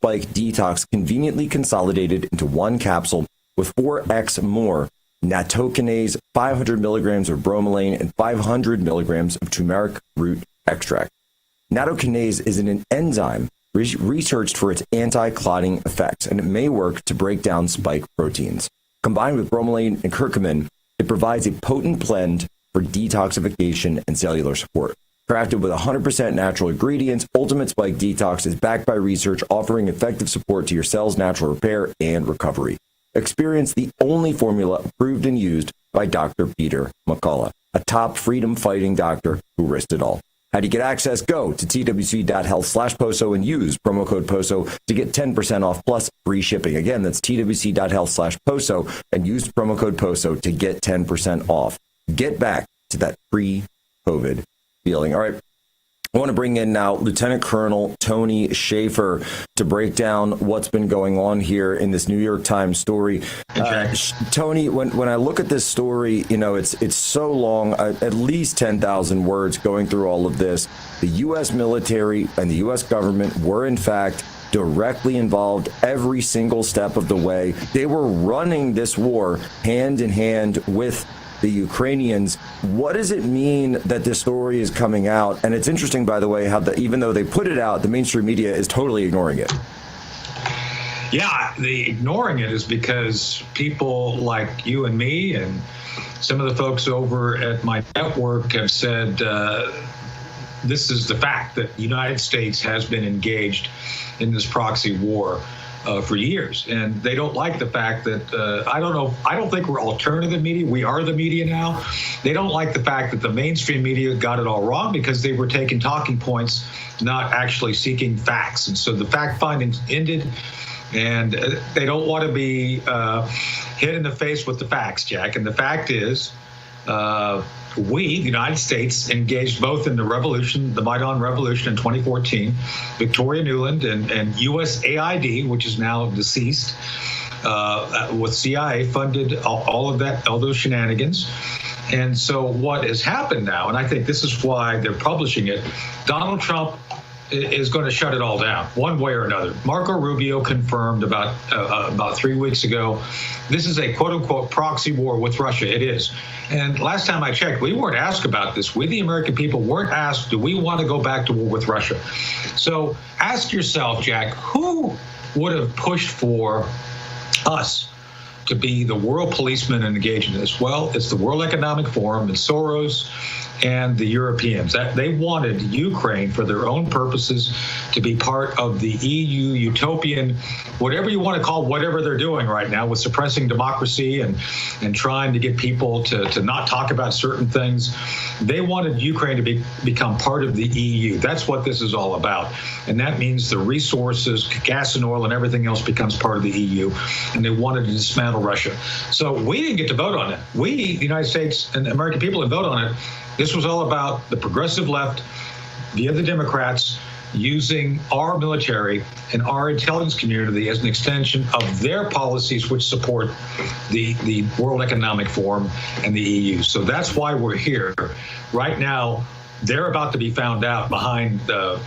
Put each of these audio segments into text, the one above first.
Spike Detox conveniently consolidated into one capsule with 4x more nattokinase, 500 milligrams of bromelain, and 500 milligrams of turmeric root extract. Nattokinase is an enzyme researched for its anti-clotting effects, and it may work to break down spike proteins. Combined with bromelain and curcumin, it provides a potent blend for detoxification and cellular support. Crafted with 100% natural ingredients, Ultimate Spike Detox is backed by research offering effective support to your cells' natural repair and recovery. Experience the only formula approved and used by Dr. Peter McCullough, a top freedom-fighting doctor who risked it all. How do you get access? Go to twc.health/POSO and use promo code POSO to get 10% off plus free shipping. Again, that's twc.health/POSO and use promo code POSO to get 10% off. Get back to that pre-COVID feeling. All right. I want to bring in now Lieutenant Colonel Tony Shaffer to break down what's been going on here in this New York Times story. Tony, when I look at this story, you know, it's so long, at least 10,000 words going through all of this. The U.S. military and the U.S. government were, in fact, directly involved every single step of the way. They were running this war hand in hand with the Ukrainians. What does it mean that this story is coming out? And it's interesting, by the way, how even though they put it out, the mainstream media is totally ignoring it. Yeah, the ignoring it is because people like you and me and some of the folks over at my network have said this is the fact that the United States has been engaged in this proxy war for years, and they don't like the fact that I don't think we're alternative media. We are the media now. They don't like the fact that the mainstream media got it all wrong because they were taking talking points, not actually seeking facts. And so the fact finding ended, and they don't want to be hit in the face with the facts, Jack. And the fact is, we, the United States, engaged both in the revolution, the Maidan Revolution in 2014, Victoria Nuland and USAID, which is now deceased, with CIA funded all of that, all those shenanigans. And so what has happened now, and I think this is why they're publishing it, Donald Trump is going to shut it all down one way or another. Marco Rubio confirmed about 3 weeks ago, this is a quote unquote proxy war with Russia. It is. And last time I checked, we weren't asked about this. We, the American people, weren't asked, do we want to go back to war with Russia? So ask yourself, Jack, who would have pushed for us to be the world policeman and engage in this? Well, it's the World Economic Forum and Soros and the Europeans. That they wanted Ukraine for their own purposes to be part of the EU utopian, whatever you want to call whatever they're doing right now with suppressing democracy and trying to get people to not talk about certain things. They wanted Ukraine to become part of the EU. That's what this is all about. And that means the resources, gas and oil and everything else becomes part of the EU. And they wanted to dismantle Russia. So we didn't get to vote on it. We, the United States and the American people, didn't vote on it. This was all about the progressive left via the Democrats using our military and our intelligence community as an extension of their policies, which support the World Economic Forum and the EU. So that's why we're here. Right now, they're about to be found out behind the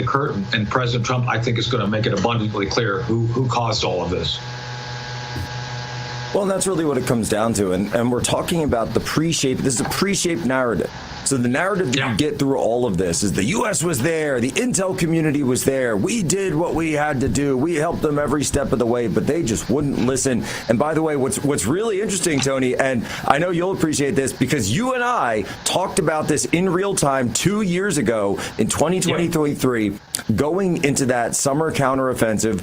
curtain, and President Trump, I think, is going to make it abundantly clear who caused all of this. Well, and that's really what it comes down to. And we're talking about the pre-shaped, this is a pre-shaped narrative. So the narrative that you get through all of this is the U.S. was there, the intel community was there, we did what we had to do, we helped them every step of the way, but they just wouldn't listen. And by the way, what's really interesting, Tony, and I know you'll appreciate this because you and I talked about this in real time 2 years ago in 2023, going into that summer counteroffensive,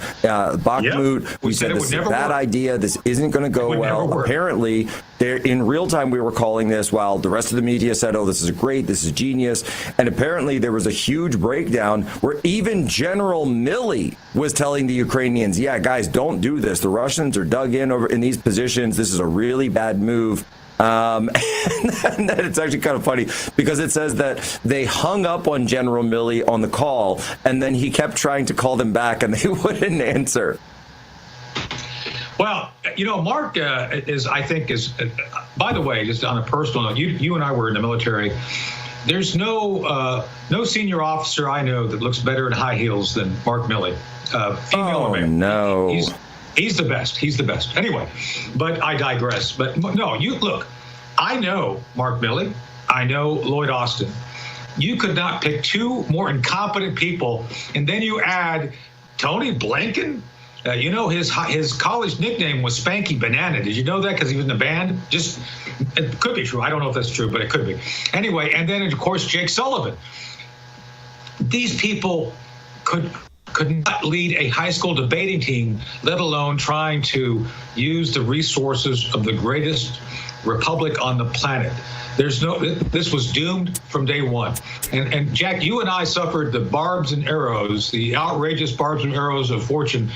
Bakhmut. We said this is a bad idea, this isn't going to go well. Apparently, in real time, we were calling this while the rest of the media said, oh, this is great, this is genius. And apparently there was a huge breakdown where even General Milley was telling the Ukrainians, yeah, guys, don't do this. The Russians are dug in over in these positions. This is a really bad move. And then it's actually kind of funny because it says that they hung up on General Milley on the call, and then he kept trying to call them back and they wouldn't answer. Well, you know, Mark I think, by the way, just on a personal note, you and I were in the military There's no senior officer I know that looks better in high heels than Mark Milley, female or male. No. He's the best. He's the best. Anyway, but I digress. But no, you look, I know Mark Milley. I know Lloyd Austin. You could not pick two more incompetent people. And then you add Tony Blinken. You know, his college nickname was Spanky Banana. Did you know that? Because he was in the band? Just, it could be true. I don't know if that's true, but it could be. Anyway, and then, of course, Jake Sullivan. These people could not lead a high school debating team, let alone trying to use the resources of the greatest republic on the planet. This was doomed from day one. And Jack, you and I suffered the barbs and arrows, the outrageous barbs and arrows of fortune,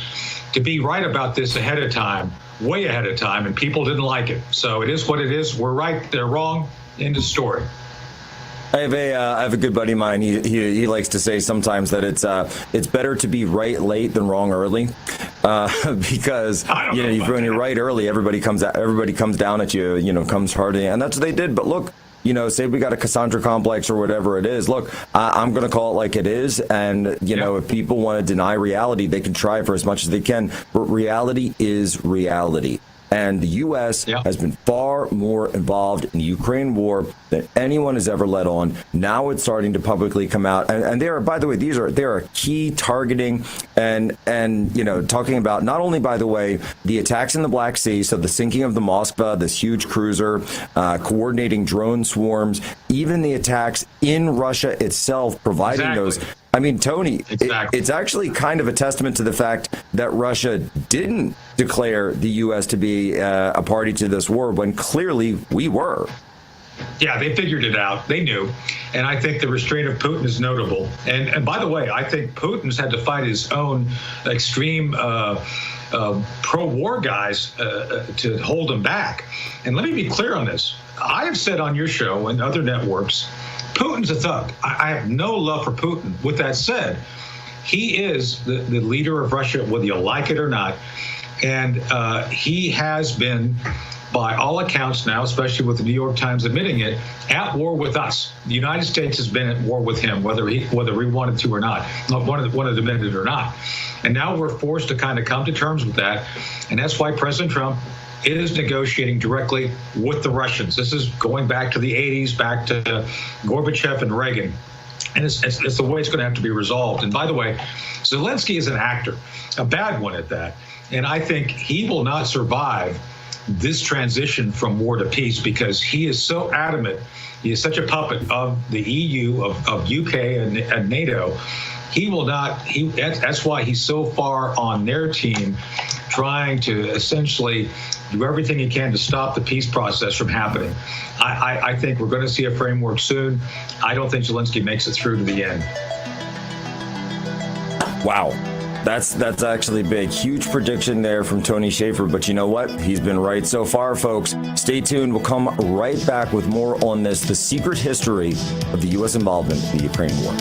to be right about this ahead of time, way ahead of time, and people didn't like it. So it is what it is. We're right, they're wrong. End of story. I have a good buddy of mine. He likes to say sometimes that it's better to be right late than wrong early, because when you're right early, everybody comes down at you, comes hard in, and that's what they did. But look, say we got a Cassandra complex or whatever it is. Look, I'm going to call it like it is, and if people want to deny reality, they can try for as much as they can. But reality is reality. And the U.S. has been far more involved in the Ukraine war than anyone has ever let on. Now it's starting to publicly come out. And they are, by the way, they are key targeting and talking about not only, by the way, the attacks in the Black Sea, so the sinking of the Moskva, this huge cruiser, coordinating drone swarms, even the attacks in Russia itself, providing those. I mean, Tony, it's actually kind of a testament to the fact that Russia didn't declare the U.S. to be a party to this war when clearly we were. Yeah, they figured it out. They knew. And I think the restraint of Putin is notable. And by the way, I think Putin's had to fight his own extreme pro-war guys to hold him back. And let me be clear on this. I have said on your show and other networks, Putin's a thug. I have no love for Putin. With that said, he is the leader of Russia, whether you like it or not. And he has been, by all accounts now, especially with the New York Times admitting it, at war with us. The United States has been at war with him, whether we wanted to or not, wanted to admit it or not. And now we're forced to kind of come to terms with that. And that's why President Trump is negotiating directly with the Russians. This is going back to the 80s, back to Gorbachev and Reagan. And it's the way it's going to have to be resolved. And by the way, Zelensky is an actor, a bad one at that. And I think he will not survive this transition from war to peace because he is so adamant. He is such a puppet of the EU, of UK and NATO. He will not. That's why he's so far on their team, trying to essentially do everything he can to stop the peace process from happening. I think we're going to see a framework soon. I don't think Zelensky makes it through to the end. Wow. That's actually big. Huge prediction there from Tony Shaffer. But you know what? He's been right so far, folks. Stay tuned. We'll come right back with more on this, the secret history of the U.S. involvement in the Ukraine war.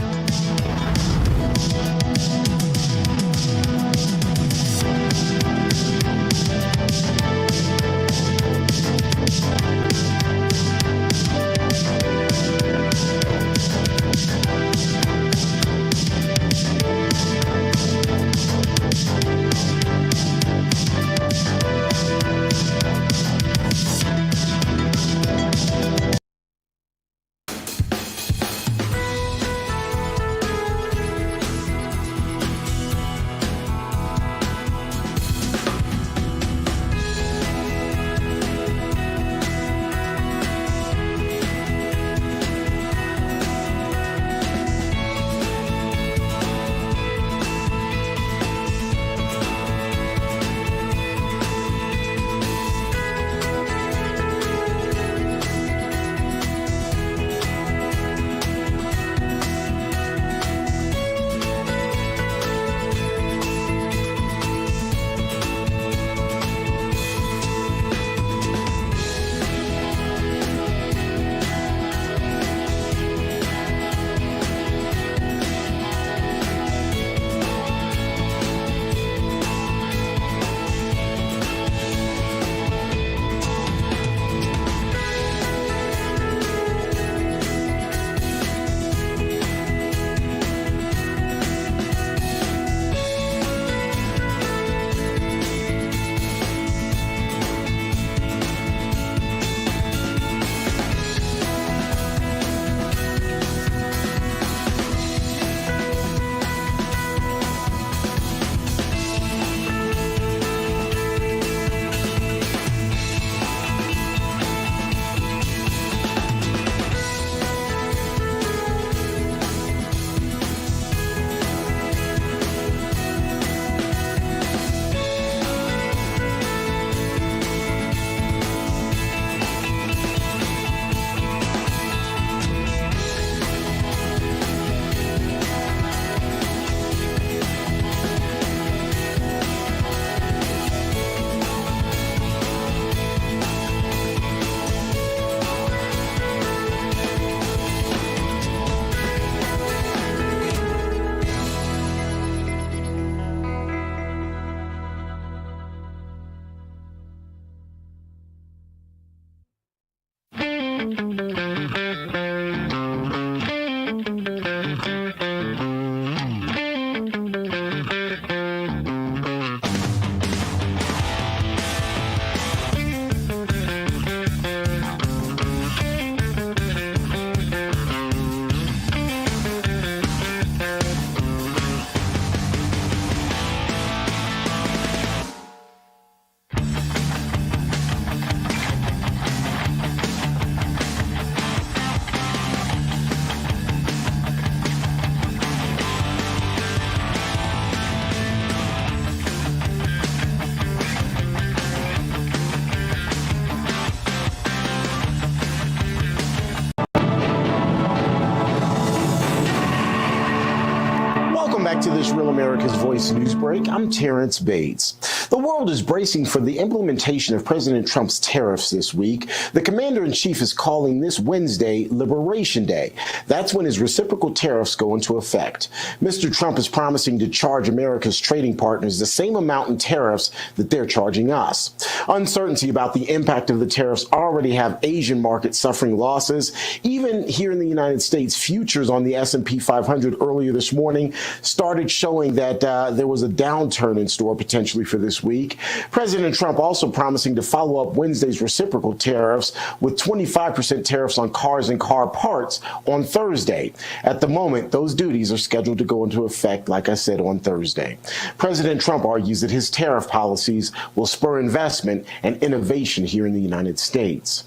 To this Real America's Voice news break, I'm Terrence Bates. The world is bracing for the implementation of President Trump's tariffs this week. The commander-in-chief is calling this Wednesday Liberation Day. That's when his reciprocal tariffs go into effect. Mr. Trump is promising to charge America's trading partners the same amount in tariffs that they're charging us. Uncertainty about the impact of the tariffs already have Asian markets suffering losses. Even here in the United States, futures on the S&P 500 earlier this morning started showing that there was a downturn in store potentially for this week. President Trump also promising to follow up Wednesday's reciprocal tariffs with 25% tariffs on cars and car parts on Thursday. At the moment, those duties are scheduled to go into effect, like I said, on Thursday. President Trump argues that his tariff policies will spur investment and innovation here in the United States.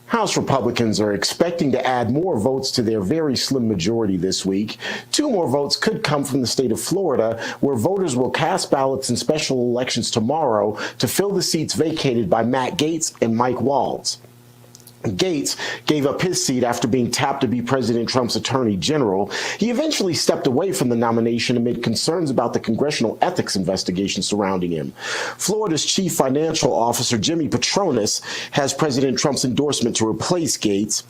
House Republicans are expecting to add more votes to their very slim majority this week. 2 more votes could come from the state of Florida, where voters will cast ballots in special elections tomorrow to fill the seats vacated by Matt Gaetz and Mike Waltz. Gaetz gave up his seat after being tapped to be President Trump's attorney general. He eventually stepped away from the nomination amid concerns about the congressional ethics investigation surrounding him. Florida's chief financial officer, Jimmy Patronis, has President Trump's endorsement to replace Gaetz.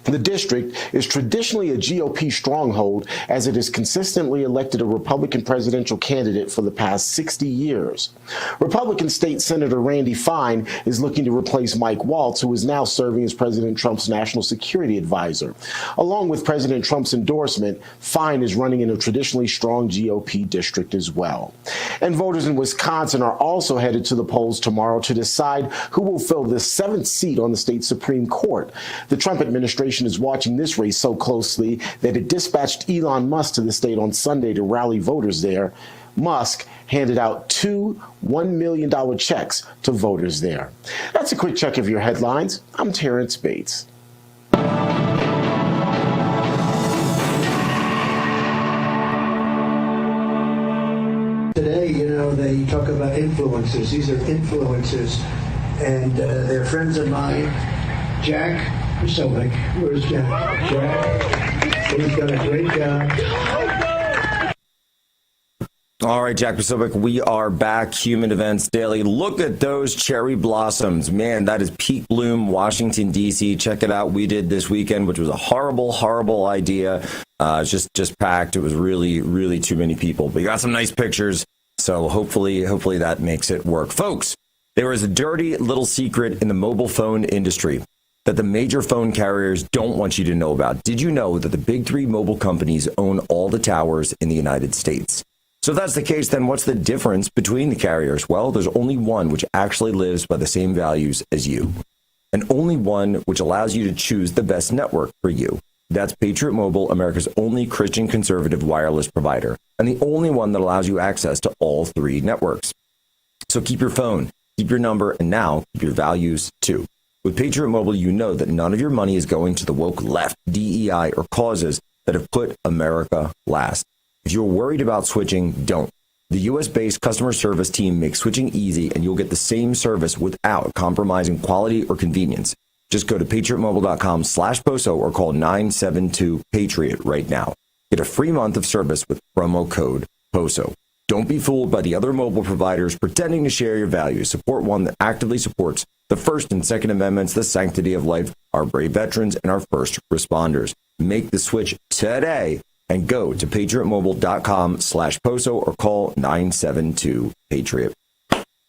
The district is traditionally a GOP stronghold, as it has consistently elected a Republican presidential candidate for the past 60 years. Republican State Senator Randy Fine is looking to replace Mike Waltz, who is now serving as President Trump's national security advisor. Along with President Trump's endorsement, Fine is running in a traditionally strong GOP district as well. And voters in Wisconsin are also headed to the polls tomorrow to decide who will fill the 7th seat on the state Supreme Court. The Trump administration is watching this race so closely that it dispatched Elon Musk to the state on Sunday to rally voters there. Musk handed out 2 $1 million checks to voters there. That's a quick check of your headlines. I'm Terrence Bates. Today, they talk about influencers. These are influencers, and they're friends of mine. Jack Posobiec. Where's Jack? Jack, he's done a great job. All right, Jack Posobiec, we are back. Human Events Daily. Look at those cherry blossoms. Man, that is peak bloom, Washington, D.C. Check it out. We did this weekend, which was a horrible, horrible idea. It's just packed. It was really, really too many people. But you got some nice pictures. So hopefully that makes it work. Folks, there is a dirty little secret in the mobile phone industry that the major phone carriers don't want you to know about. Did you know that the big 3 mobile companies own all the towers in the United States? So if that's the case, then what's the difference between the carriers? Well, there's only one which actually lives by the same values as you, and only one which allows you to choose the best network for you. That's Patriot Mobile, America's only Christian conservative wireless provider, and the only one that allows you access to all 3 networks. So keep your phone, keep your number, and now keep your values too. With Patriot Mobile, you know that none of your money is going to the woke left, DEI, or causes that have put America last. If you're worried about switching, don't. The U.S.-based customer service team makes switching easy, and you'll get the same service without compromising quality or convenience. Just go to patriotmobile.com/POSO or call 972-PATRIOT right now. Get a free month of service with promo code POSO. Don't be fooled by the other mobile providers pretending to share your values. Support one that actively supports the First and Second Amendments, the sanctity of life, our brave veterans, and our first responders. Make the switch today and go to patriotmobile.com/POSO or call 972-PATRIOT.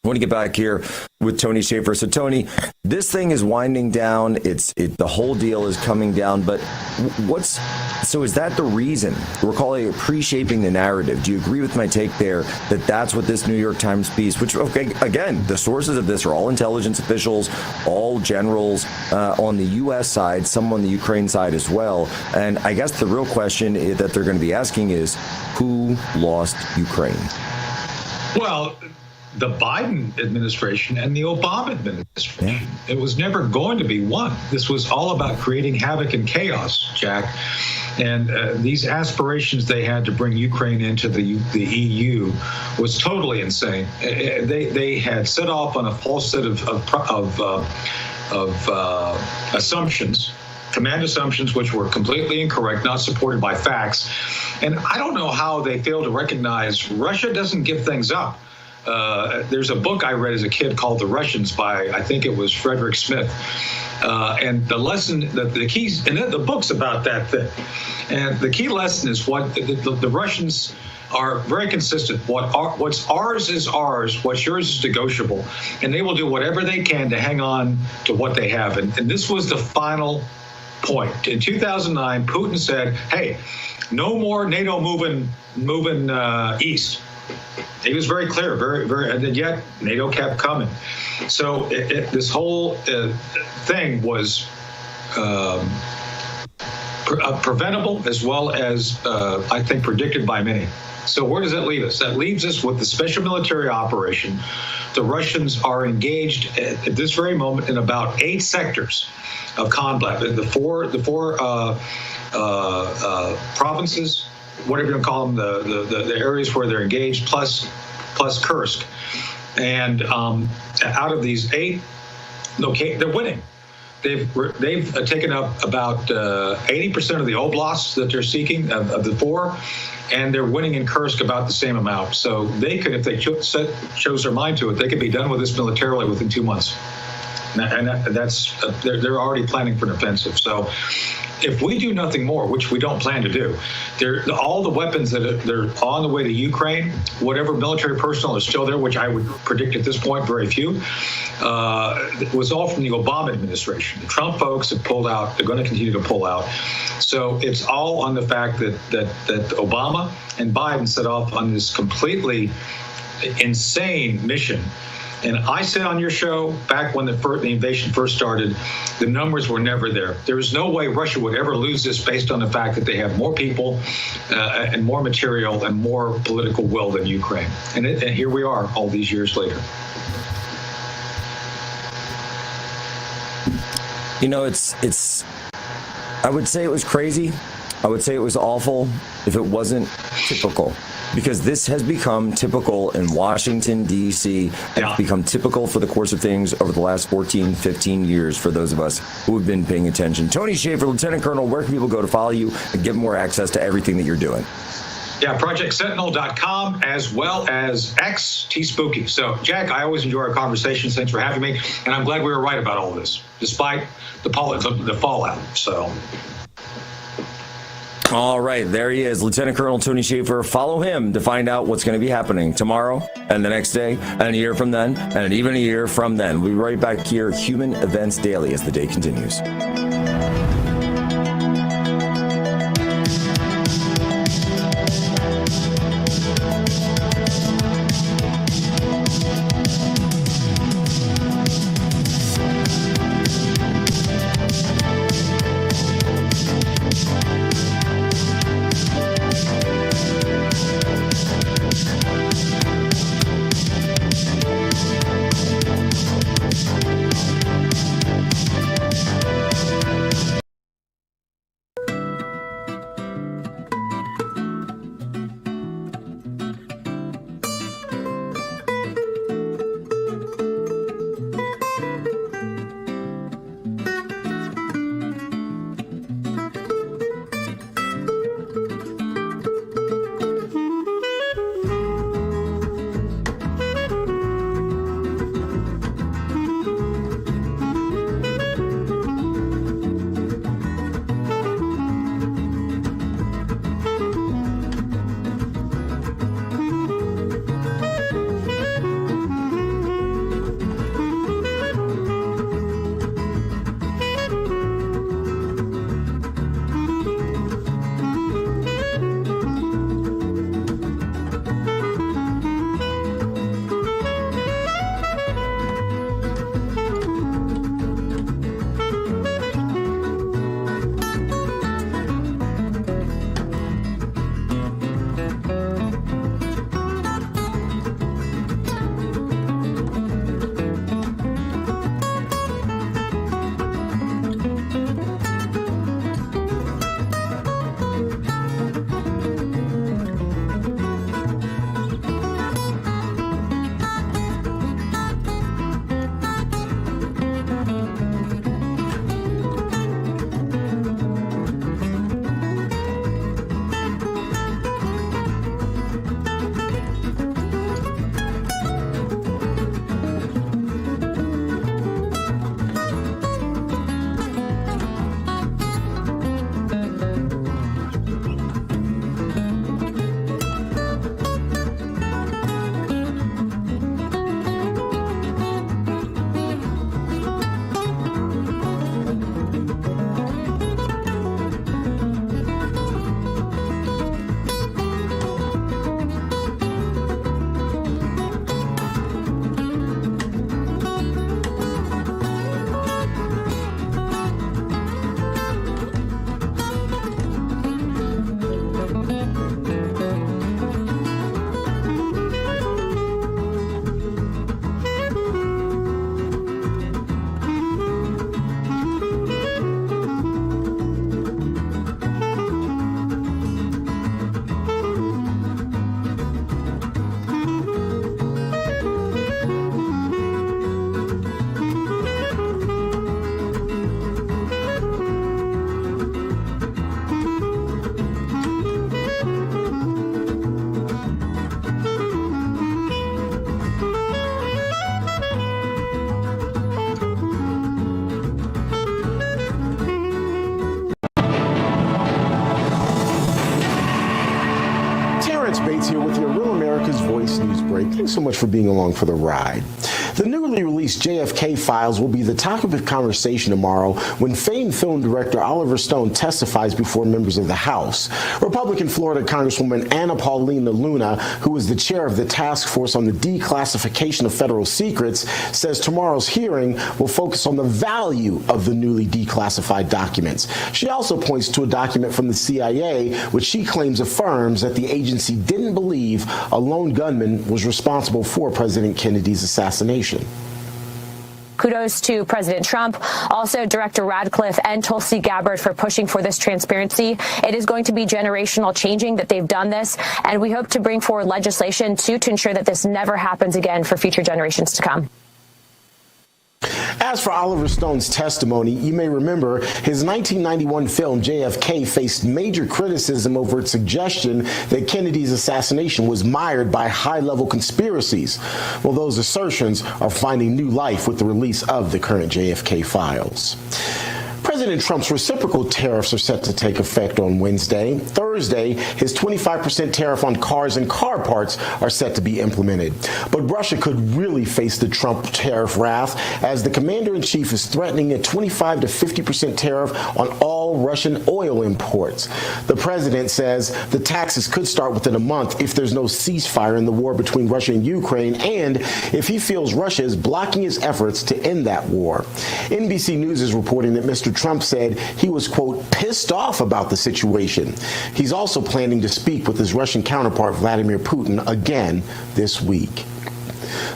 I want to get back here with Tony Shaffer. So, Tony, this thing is winding down. The whole deal is coming down. But is that the reason? We're calling it pre-shaping the narrative. Do you agree with my take there that that's what this New York Times piece, which, okay, again, the sources of this are all intelligence officials, all generals on the U.S. side, some on the Ukraine side as well. And I guess the real question that they're going to be asking is, who lost Ukraine? Well, the Biden administration and the Obama administration. Yeah. It was never going to be one. This was all about creating havoc and chaos, Jack. And these aspirations they had to bring Ukraine into the EU was totally insane. They had set off on a false set of assumptions, command assumptions, which were completely incorrect, not supported by facts. And I don't know how they fail to recognize Russia doesn't give things up. There's a book I read as a kid called The Russians by, I think it was Frederick Smith. And the lesson, the keys, and the book's about that thing. And the key lesson is what the Russians are very consistent. What's ours is ours. What's yours is negotiable. And they will do whatever they can to hang on to what they have. And this was the final point. In 2009, Putin said, hey, no more NATO moving east. He was very clear, and yet NATO kept coming. So this whole thing was preventable as well as, I think, predicted by many. So where does that leave us? That leaves us with the special military operation. The Russians are engaged at this very moment in about 8 sectors of combat. The four provinces, whatever you call them, the areas where they're engaged, plus Kursk. And out of these 8, they're winning. They've taken up about 80% of the oblasts that they're seeking of the 4, and they're winning in Kursk about the same amount. So they could, if they chose their mind to it, they could be done with this militarily within 2 months. And that's they're already planning for an offensive. So if we do nothing more, which we don't plan to do, all the weapons they're on the way to Ukraine, whatever military personnel is still there, which I would predict at this point very few, was all from the Obama administration. The Trump folks have pulled out. They're going to continue to pull out. So it's all on the fact that Obama and Biden set off on this completely insane mission. And I said on your show back when the invasion first started, the numbers were never there. There was no way Russia would ever lose this based on the fact that they have more people and more material and more political will than Ukraine. And here we are all these years later. You know, it's. I would say it was crazy. I would say it was awful if it wasn't typical. Because this has become typical in Washington, D.C., and it's become typical for the course of things over the last 14, 15 years for those of us who have been paying attention. Tony Shaffer, Lieutenant Colonel, where can people go to follow you and get more access to everything that you're doing? Yeah, ProjectSentinel.com as well as X, T-Spooky. So, Jack, I always enjoy our conversations. Thanks for having me. And I'm glad we were right about all this, despite the fallout. So. All right, there he is, Lieutenant Colonel Tony Shaffer. Follow him to find out what's going to be happening tomorrow and the next day and a year from then and even a year from then. We'll be right back here, Human Events Daily, as the day continues. Thanks so much for being along for the ride. The newly released JFK files will be the topic of conversation tomorrow when famed film director Oliver Stone testifies before members of the House. Republican Florida Congresswoman Anna Paulina Luna, who is the chair of the task force on the declassification of federal secrets, says tomorrow's hearing will focus on the value of the newly declassified documents. She also points to a document from the CIA, which she claims affirms that the agency didn't believe a lone gunman was responsible for President Kennedy's assassination. Kudos to President Trump, also Director Radcliffe and Tulsi Gabbard for pushing for this transparency. It is going to be generational changing that they've done this, and we hope to bring forward legislation to ensure that this never happens again for future generations to come. As for Oliver Stone's testimony, you may remember his 1991 film JFK faced major criticism over its suggestion that Kennedy's assassination was mired by high-level conspiracies. Well, those assertions are finding new life with the release of the current JFK files. President Trump's reciprocal tariffs are set to take effect on Wednesday. Thursday, his 25% tariff on cars and car parts are set to be implemented. But Russia could really face the Trump tariff wrath as the commander-in-chief is threatening a 25 to 50% tariff on all Russian oil imports. The president says the taxes could start within a month if there's no ceasefire in the war between Russia and Ukraine, and if he feels Russia is blocking his efforts to end that war. NBC News is reporting that Mr. Trump said he was, quote, pissed off about the situation. He's also planning to speak with his Russian counterpart, Vladimir Putin, again this week.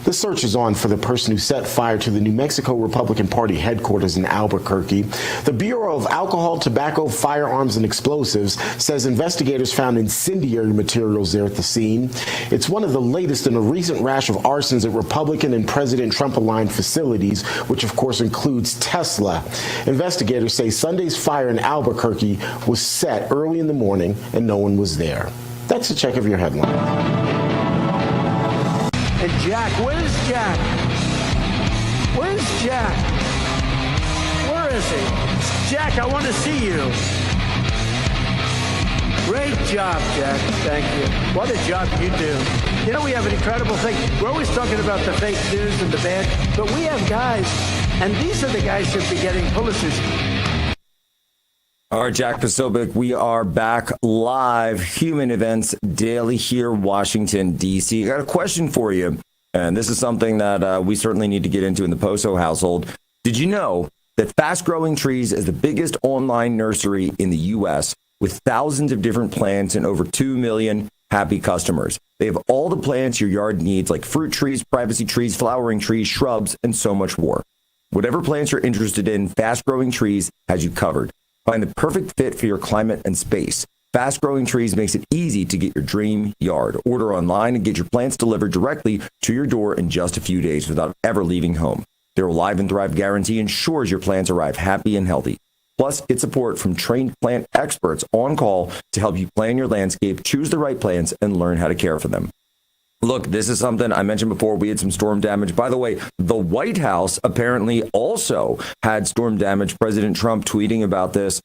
The search is on for the person who set fire to the New Mexico Republican Party headquarters in Albuquerque. The Bureau of Alcohol, Tobacco, Firearms, and Explosives says investigators found incendiary materials there at the scene. It's one of the latest in a recent rash of arsons at Republican and President Trump-aligned facilities, which of course includes Tesla. Investigators say Sunday's fire in Albuquerque was set early in the morning and no one was there. That's a check of your headline. And Jack, where's Jack? Where's Jack? Where is he? Jack, I want to see you. Great job, Jack. Thank you. What a job you do. You know, we have an incredible thing. We're always talking about the fake news and the bad, but we have guys, and these are the guys who should be getting Pulitzers. All right, Jack Posobiec, we are back live, Human Events Daily here, Washington, D.C. I got a question for you, and this is something that we certainly need to get into in the Poso household. Did you know that Fast Growing Trees is the biggest online nursery in the U.S. with thousands of different plants and over 2 million happy customers? They have all the plants your yard needs, like fruit trees, privacy trees, flowering trees, shrubs, and so much more. Whatever plants you're interested in, Fast Growing Trees has you covered. Find the perfect fit for your climate and space. Fast Growing Trees makes it easy to get your dream yard. Order online and get your plants delivered directly to your door in just a few days without ever leaving home. Their Live and Thrive guarantee ensures your plants arrive happy and healthy. Plus, get support from trained plant experts on call to help you plan your landscape, choose the right plants, and learn how to care for them. Look, this is something I mentioned before. We had some storm damage. By the way, the White House apparently also had storm damage. President Trump tweeting about this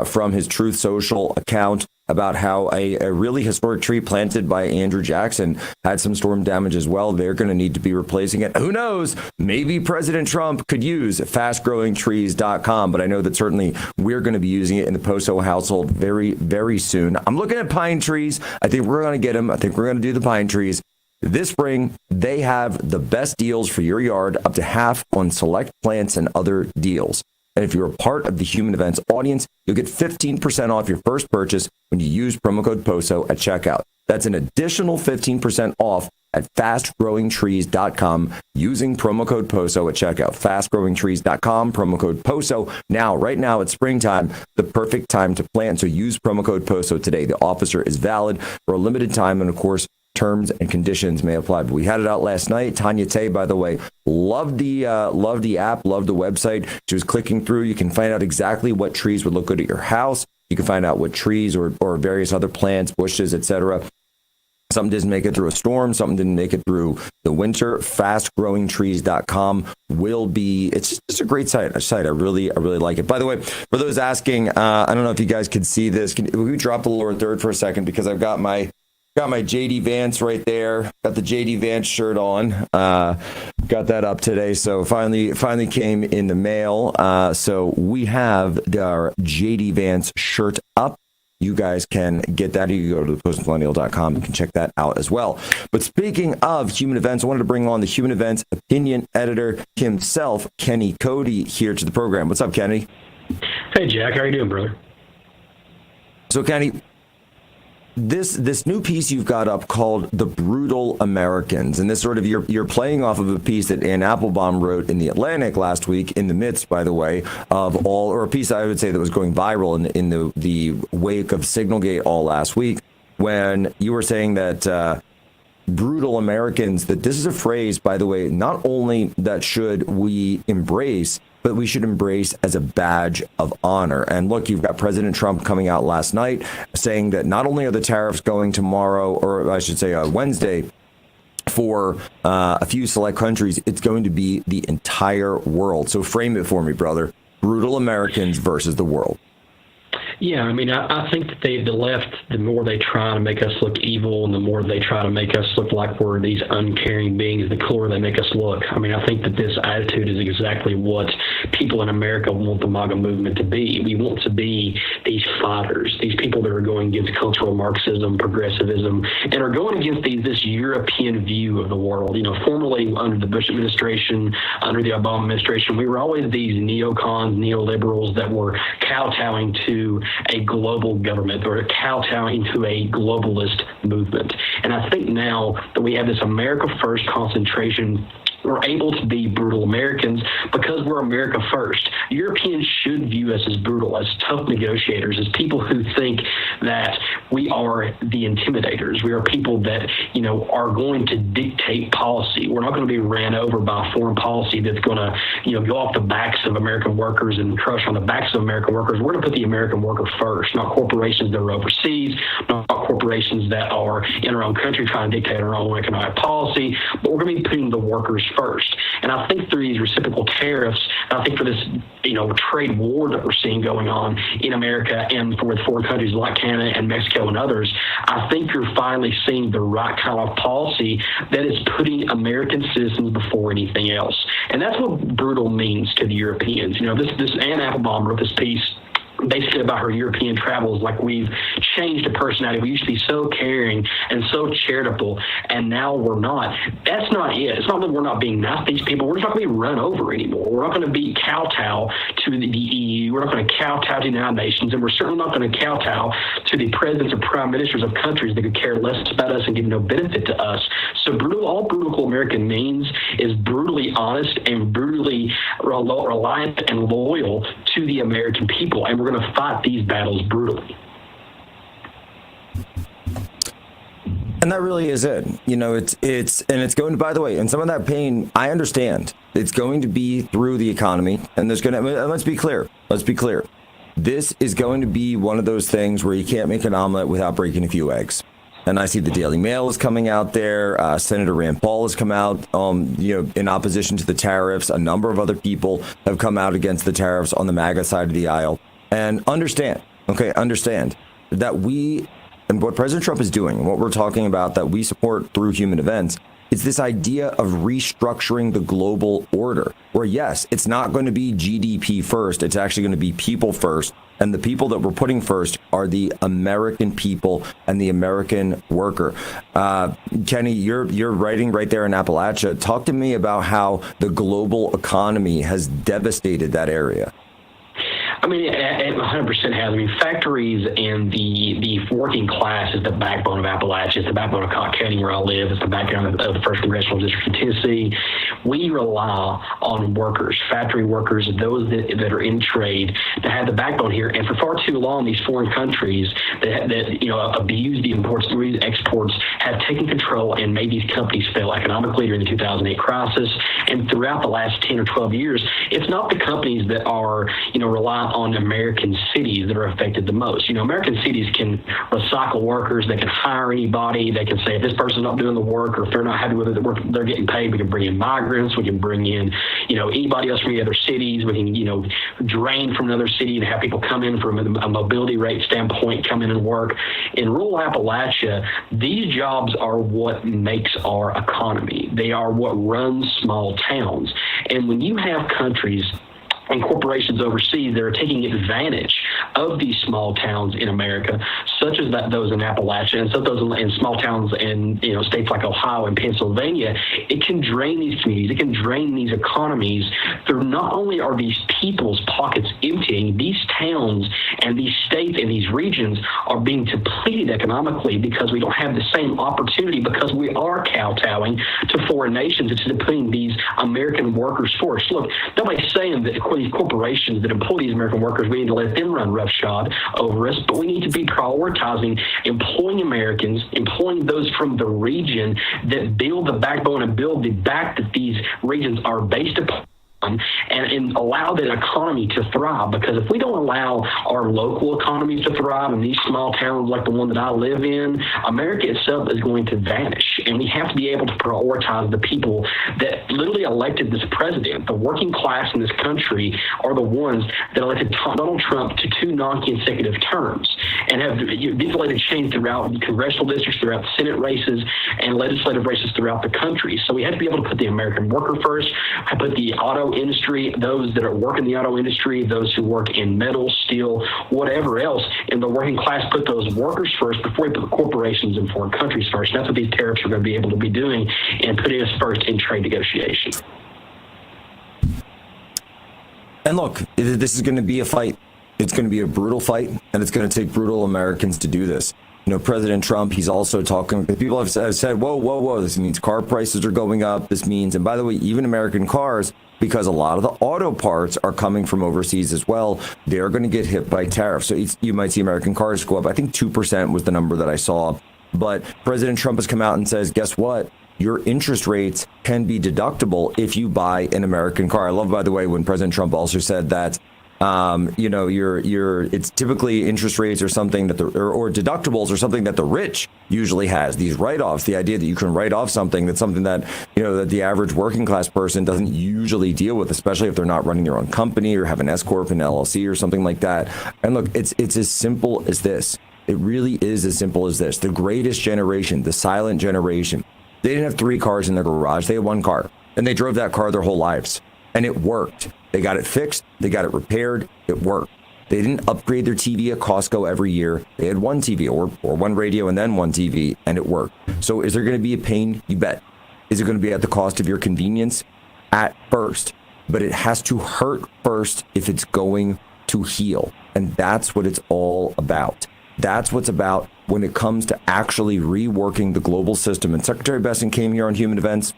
from his Truth Social account about how a really historic tree planted by Andrew Jackson had some storm damage as well. They're going to need to be replacing it. Who knows? Maybe President Trump could use fastgrowingtrees.com, but I know that certainly we're going to be using it in the Poso household very, very soon. I'm looking at pine trees. I think we're going to get them. I think we're going to do the pine trees. This spring, they have the best deals for your yard, up to half on select plants and other deals. And if you're a part of the Human Events audience, you'll get 15% off your first purchase when you use promo code POSO at checkout. That's an additional 15% off at fastgrowingtrees.com using promo code POSO at checkout. Fastgrowingtrees.com, promo code POSO. Right now, it's springtime, the perfect time to plant. So use promo code POSO today. The offer is valid for a limited time, and of course, terms and conditions may apply. But we had it out last night. Tanya Tay, by the way, loved the app, loved the website. She was clicking through. You can find out exactly what trees would look good at your house. You can find out what trees or various other plants, bushes, etc. Something didn't make it through a storm. Something didn't make it through the winter. Fastgrowingtrees.com will be. It's just a great site. I really like it. By the way, for those asking, I don't know if you guys could see this. Can we drop the lower third for a second, because I've got my Got my JD Vance right there. Got the JD Vance shirt on. Got that up today. So finally came in the mail. So we have our JD Vance shirt up. You guys can get that. You can go to thepostmillennial.com. You can check that out as well. But speaking of human events, I wanted to bring on the human events opinion editor himself, Kenny Cody, here to the program. What's up, Kenny? Hey, Jack. How are you doing, brother? So, Kenny, this new piece you've got up called The Brutal Americans, and this sort of you're playing off of a piece that Ann Applebaum wrote in The Atlantic last week, in the midst, by the way, of a piece I would say that was going viral in the wake of Signalgate all last week, when you were saying that brutal Americans, that this is a phrase, by the way, not only that should we embrace, but we should embrace as a badge of honor. And look, you've got President Trump coming out last night saying that not only are the tariffs going tomorrow, or I should say Wednesday, for a few select countries, it's going to be the entire world. So frame it for me, brother. Brutal Americans versus the world. Yeah, I mean, I think that the left, the more they try to make us look evil and the more they try to make us look like we're these uncaring beings, the cooler they make us look. I mean, I think that this attitude is exactly what people in America want the MAGA movement to be. We want to be these fighters, these people that are going against cultural Marxism, progressivism, and are going against this European view of the world. You know, formerly under the Bush administration, under the Obama administration, we were always these neocons, neoliberals that were kowtowing to a global government or kowtowing to a globalist movement. And I think now that we have this America First concentration, we're able to be brutal Americans because we're America first. Europeans should view us as brutal, as tough negotiators, as people who think that we are the intimidators. We are people that, you know, are going to dictate policy. We're not going to be ran over by foreign policy that's going to, you know, go off the backs of American workers and crush on the backs of American workers. We're going to put the American worker first, not corporations that are overseas, not corporations that are in our own country trying to dictate our own economic policy, but we're going to be putting the workers first. And I think through these reciprocal tariffs, and I think for this, you know, trade war that we're seeing going on in America and with foreign countries like Canada and Mexico and others, I think you're finally seeing the right kind of policy that is putting American citizens before anything else. And that's what brutal means to the Europeans. You know, this Ann Applebaum wrote this piece basically about her European travels, like we've changed the personality. We used to be so caring and so charitable, and now we're not. That's not it. It's not that we're not being nice to these people. We're just not going to be run over anymore. We're not going to be kowtow to the EU. We're not going to kowtow to the United Nations, and we're certainly not going to kowtow to the presidents or prime ministers of countries that could care less about us and give no benefit to us. So all brutal American means is brutally honest and brutally reliant and loyal to the American people, and we're going to fight these battles brutally. And that really is it. You know, it's going to, by the way, and some of that pain, I understand. It's going to be through the economy, and there's going to, let's be clear. This is going to be one of those things where you can't make an omelet without breaking a few eggs. And I see the Daily Mail is coming out there. Senator Rand Paul has come out, in opposition to the tariffs. A number of other people have come out against the tariffs on the MAGA side of the aisle. And understand that and what President Trump is doing, and what we're talking about that we support through human events, is this idea of restructuring the global order, where yes, it's not going to be GDP first. It's actually going to be people first. And the people that we're putting first are the American people and the American worker. Kenny, you're writing right there in Appalachia. Talk to me about how the global economy has devastated that area. I mean, it 100% has. I mean, factories and the working class is the backbone of Appalachia. It's the backbone of Cobb County, where I live. It's the backbone of the 1st Congressional District of Tennessee. We rely on workers, factory workers, those that are in trade, to have the backbone here. And for far too long, these foreign countries that abuse the imports, the exports, have taken control and made these companies fail economically during the 2008 crisis. And throughout the last 10 or 12 years, it's not the companies that are, reliant on American cities that are affected the most. American cities can recycle workers. They can hire anybody. They can say, if this person's not doing the work, or if they're not happy with the work they're getting paid, we can bring in migrants. immigrants. We can bring in, anybody else from the other cities. We can, drain from another city and have people come in from a mobility rate standpoint, come in and work. In rural Appalachia, these jobs are what makes our economy. They are what runs small towns. And when you have countries and corporations overseas that are taking advantage of these small towns in America, such as those in Appalachia and some of those in small towns in states like Ohio and Pennsylvania, it can drain these communities. It can drain these economies. Through not only are these people's pockets emptying, these towns and these states and these regions are being depleted economically because we don't have the same opportunity, because we are kowtowing to foreign nations. It's depleting these American workers force. Look, nobody's saying that these corporations that employ these American workers, we need to let them run roughshod over us, but we need to be prioritizing employing Americans, employing those from the region that build the backbone and build the back that these regions are based upon. And allow that economy to thrive, because if we don't allow our local economies to thrive in these small towns like the one that I live in, America itself is going to vanish. And we have to be able to prioritize the people that literally elected this president. The working class in this country are the ones that elected Donald Trump to 2 non-consecutive terms and have elected change throughout the congressional districts, throughout the Senate races, and legislative races throughout the country. So we have to be able to put the American worker first, put the auto industry, those that are work in the auto industry, those who work in metal, steel, whatever else, in the working class, put those workers first before we put corporations and foreign countries first. And that's what these tariffs are going to be able to be doing, and putting us first in trade negotiations. And look, this is going to be a fight. It's going to be a brutal fight, and it's going to take brutal Americans to do this. President Trump, he's also talking, people have said, whoa, this means car prices are going up. This means, and by the way, even American cars, because a lot of the auto parts are coming from overseas as well, they're going to get hit by tariffs. So you might see American cars go up. I think 2% was the number that I saw. But President Trump has come out and says, guess what? Your interest rates can be deductible if you buy an American car. I love, by the way, when President Trump also said that it's typically interest rates or something that or deductibles or something that the rich usually has. These write-offs, the idea that you can write off something that's something that, that the average working class person doesn't usually deal with, especially if they're not running their own company or have an S Corp, an LLC or something like that. And look, it's as simple as this. It really is as simple as this. The greatest generation, the silent generation, they didn't have 3 cars in their garage. They had 1 car, and they drove that car their whole lives, and it worked. They got it fixed. They got it repaired. It worked. They didn't upgrade their TV at Costco every year. They had 1 TV or 1 radio and then 1 TV, and it worked. So is there going to be a pain? You bet. Is it going to be at the cost of your convenience? At first. But it has to hurt first if it's going to heal. And that's what it's all about. That's what's about when it comes to actually reworking the global system. And Secretary Besson came here on Human Events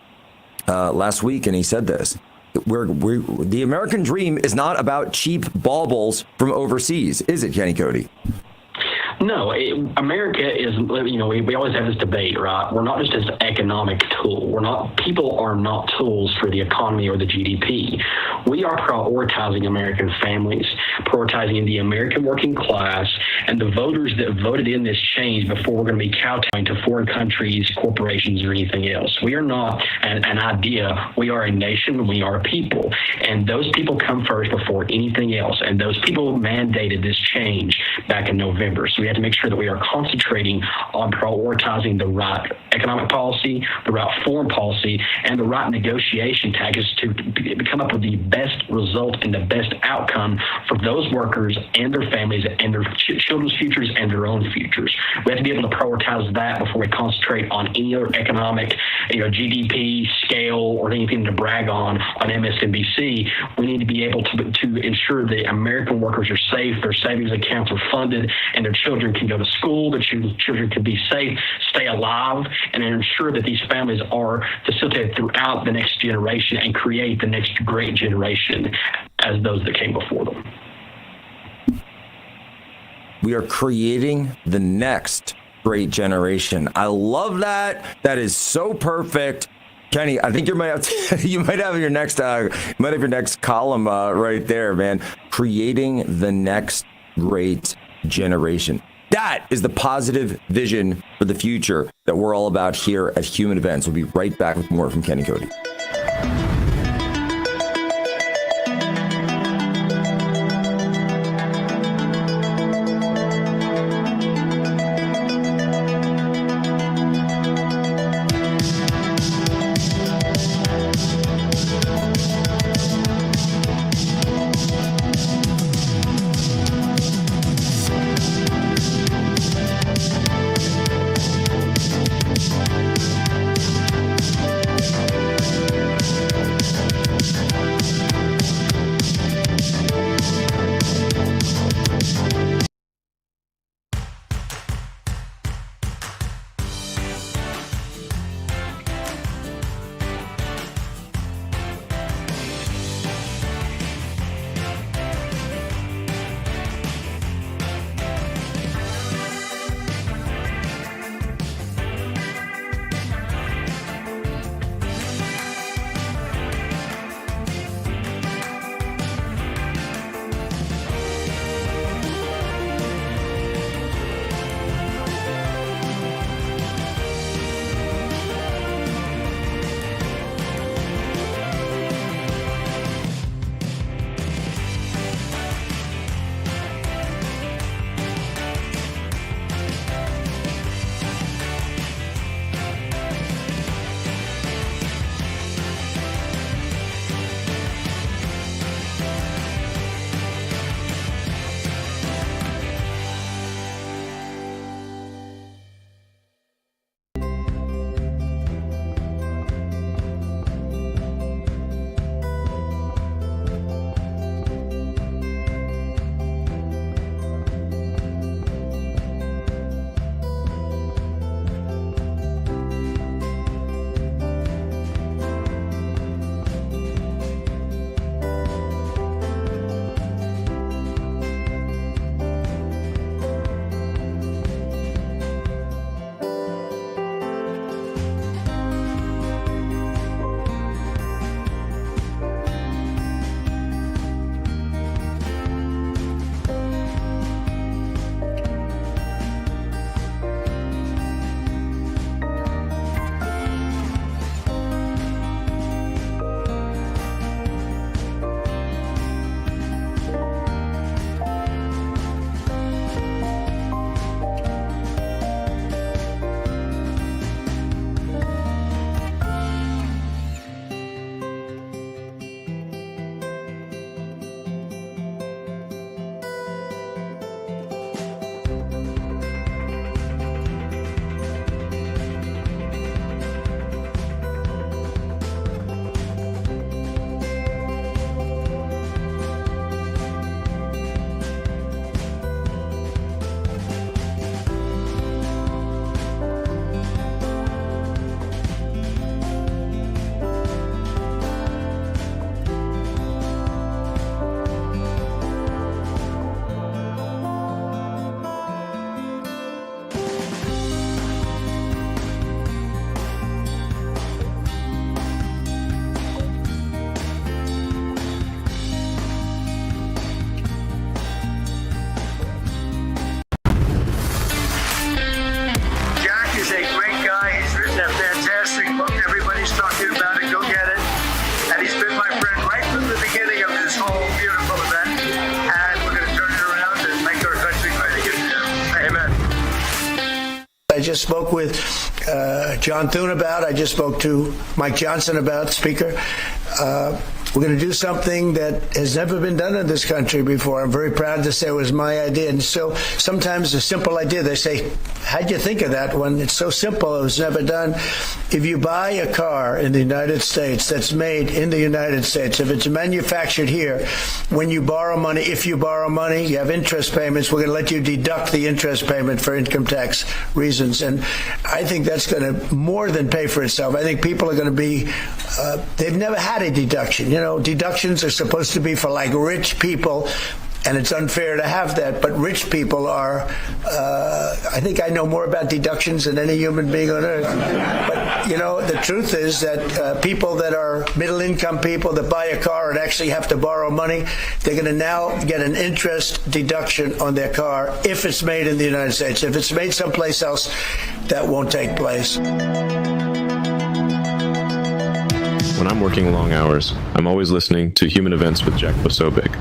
last week, and he said this. The American dream is not about cheap baubles from overseas, is it, Kenny Cody? No, America is, we always have this debate, right? We're not just an economic tool. People are not tools for the economy or the GDP. We are prioritizing American families, prioritizing the American working class, and the voters that voted in this change before we're going to be kowtowing to foreign countries, corporations, or anything else. We are not an idea. We are a nation, and we are a people. And those people come first before anything else. And those people mandated this change back in November. So we have to make sure that we are concentrating on prioritizing the right economic policy, the right foreign policy, and the right negotiation tactics to come up with the best result and the best outcome for those workers and their families and their children's futures and their own futures. We have to be able to prioritize that before we concentrate on any other economic, GDP scale or anything to brag on MSNBC. We need to be able to ensure the American workers are safe, their savings accounts are funded, and their children can go to school, their children can be safe, stay alive, and ensure that these families are facilitated throughout the next generation and create the next great generation as those that came before them. We are creating the next great generation. I love that. That is so perfect. Kenny, I think you might have your next column right there, man. Creating the next great generation. That is the positive vision for the future that we're all about here at Human Events. We'll be right back with more from Kenny Cody. I just spoke with John Thune about. I just spoke to Mike Johnson about, Speaker. We're going to do something that has never been done in this country before. I'm very proud to say it was my idea. And so sometimes a simple idea, they say, how'd you think of that one? It's so simple, it was never done. If you buy a car in the United States that's made in the United States, if it's manufactured here, when you borrow money, if you borrow money, you have interest payments, we're going to let you deduct the interest payment for income tax reasons. And I think that's going to more than pay for itself. I think people are going to be, they've never had a deduction. You know, deductions are supposed to be for like rich people, and it's unfair to have that. But rich people are, I think I know more about deductions than any human being on earth. But, you know, the truth is that people that are middle income people that buy a car and actually have to borrow money, they're going to now get an interest deduction on their car if it's made in the United States. If it's made someplace else, that won't take place. When I'm working long hours, I'm always listening to Human Events with Jack Posobiec.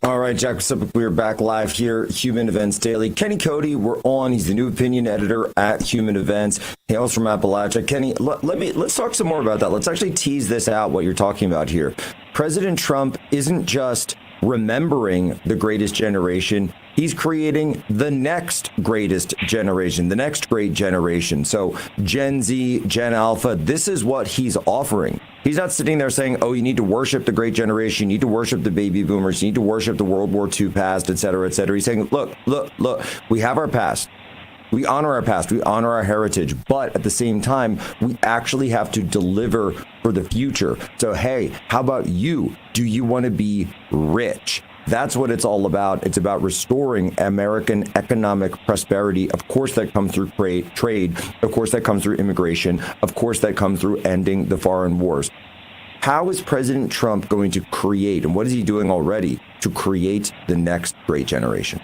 All right, Jack Posobiec, we're back live here, Human Events Daily. Kenny Cody, we're on. He's the new opinion editor at Human Events. He hails from Appalachia. Kenny, let's talk some more about that. Let's actually tease this out, what you're talking about here. President Trump isn't just remembering the greatest generation. He's creating the next greatest generation, the next great generation. So Gen Z, Gen Alpha, this is what he's offering. He's not sitting there saying, oh, you need to worship the great generation. You need to worship the baby boomers. You need to worship the World War II past, et cetera, et cetera. He's saying, look, we have our past. We honor our past. We honor our heritage. But at the same time, we actually have to deliver for the future. So, hey, how about you? Do you want to be rich? That's what it's all about. It's about restoring American economic prosperity. Of course, that comes through trade. Of course, that comes through immigration. Of course, that comes through ending the foreign wars. How is President Trump going to create, and what is he doing already, to create the next great generation?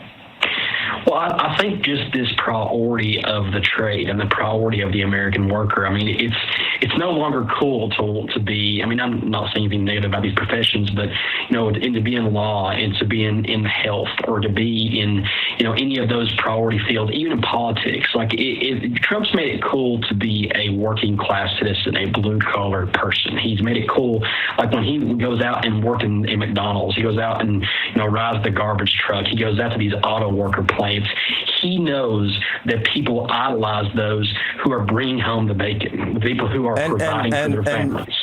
Well, I think just this priority of the trade and the priority of the American worker. I mean, it's no longer cool to be. I mean, I'm not saying anything negative about these professions, but and to be in law and to be in health or to be in any of those priority fields, even in politics. Like Trump's made it cool to be a working class citizen, a blue collar person. He's made it cool. Like when he goes out and works in McDonald's, he goes out and rides the garbage truck. He goes out to these auto worker plants. He knows that people idolize those who are bringing home the bacon, the people who are providing for their families.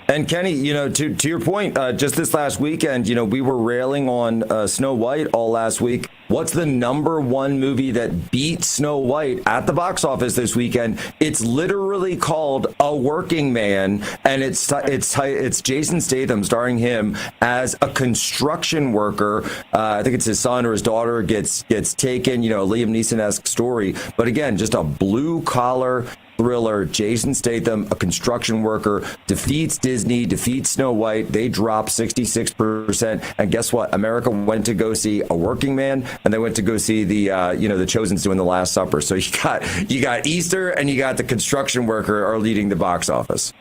And Kenny, to your point, just this last weekend, we were railing on Snow White all last week. What's the number one movie that beat Snow White at the box office this weekend? It's literally called A Working Man, and it's Jason Statham starring him as a construction worker. I think it's his son or his daughter gets taken. Liam Neeson-esque story, but again, just a blue collar thriller. Jason Statham, a construction worker, defeats Disney, defeats Snow White. They drop 66%. And guess what? America went to go see A Working Man, and they went to go see the Chosen's doing The Last Supper. So you got Easter, and you got the construction worker are leading the box office.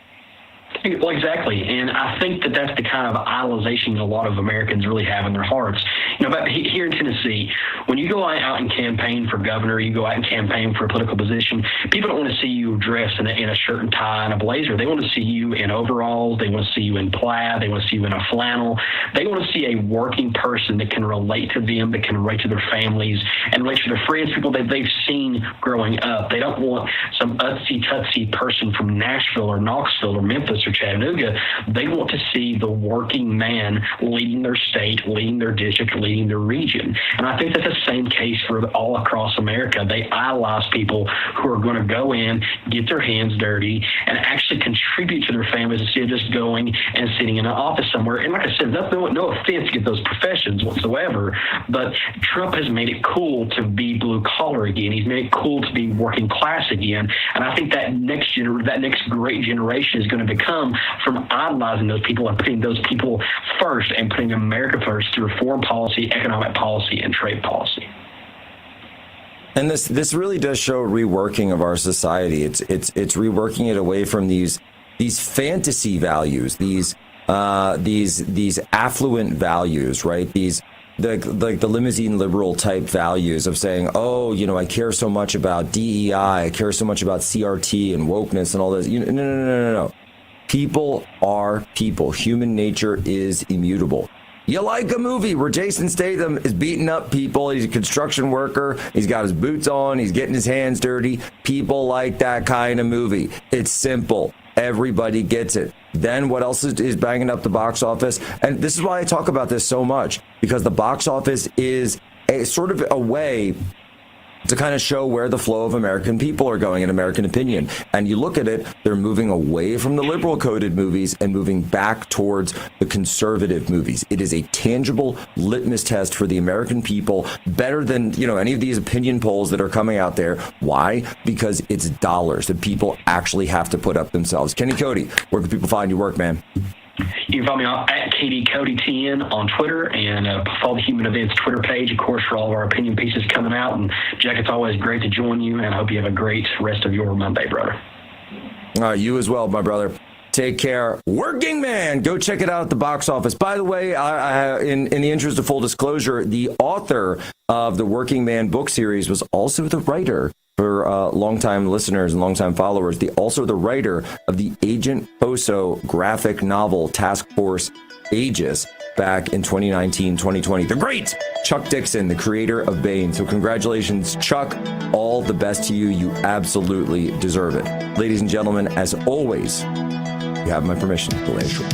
Well, exactly. And I think that that's the kind of idolization that a lot of Americans really have in their hearts. But here in Tennessee, when you go out and campaign for governor, you go out and campaign for a political position, people don't want to see you dressed in a shirt and tie and a blazer. They want to see you in overalls. They want to see you in plaid. They want to see you in a flannel. They want to see a working person that can relate to them, that can relate to their families, and relate to their friends, people that they've seen growing up. They don't want some utsy-tutsy person from Nashville or Knoxville or Memphis or Chattanooga. They want to see the working man leading their state, leading their district, leading their region. And I think that's the same case for all across America. They idolize people who are going to go in, get their hands dirty, and actually contribute to their families instead of just going and sitting in an office somewhere. And like I said, no offense to those professions whatsoever, but Trump has made it cool to be blue collar again. He's made it cool to be working class again. And I think that next great generation is going to become from idolizing those people and putting those people first and putting America first through foreign policy, economic policy, and trade policy. And this really does show a reworking of our society. It's reworking it away from these fantasy values, these affluent values, right? These the limousine liberal type values of saying, oh, I care so much about DEI, I care so much about CRT and wokeness and all this. No. People are people. Human nature is immutable. You like a movie where Jason Statham is beating up people. He's a construction worker. He's got his boots on. He's getting his hands dirty. People like that kind of movie. It's simple. Everybody gets it. Then what else is banging up the box office? And this is why I talk about this so much, because the box office is a sort of a way to kind of show where the flow of American people are going, in American opinion. And you look at it, they're moving away from the liberal coded movies and moving back towards the conservative movies. It is a tangible litmus test for the American people, better than, any of these opinion polls that are coming out there. Why? Because it's dollars that people actually have to put up themselves. Kenny Cody, where can people find your work, man? You can follow me at KDCodyTN on Twitter, and follow the Human Events Twitter page, of course, for all of our opinion pieces coming out. And Jack, it's always great to join you, and I hope you have a great rest of your Monday, brother. You as well, my brother. Take care. Working Man. Go check it out at the box office. By the way, in the interest of full disclosure, the author of the Working Man book series was also the writer, for longtime listeners and longtime followers, also the writer of the Agent Poso graphic novel Task Force Aegis back in 2019, 2020. The great Chuck Dixon, the creator of Bane. So congratulations, Chuck. All the best to you. You absolutely deserve it. Ladies and gentlemen, as always, you have my permission to land short.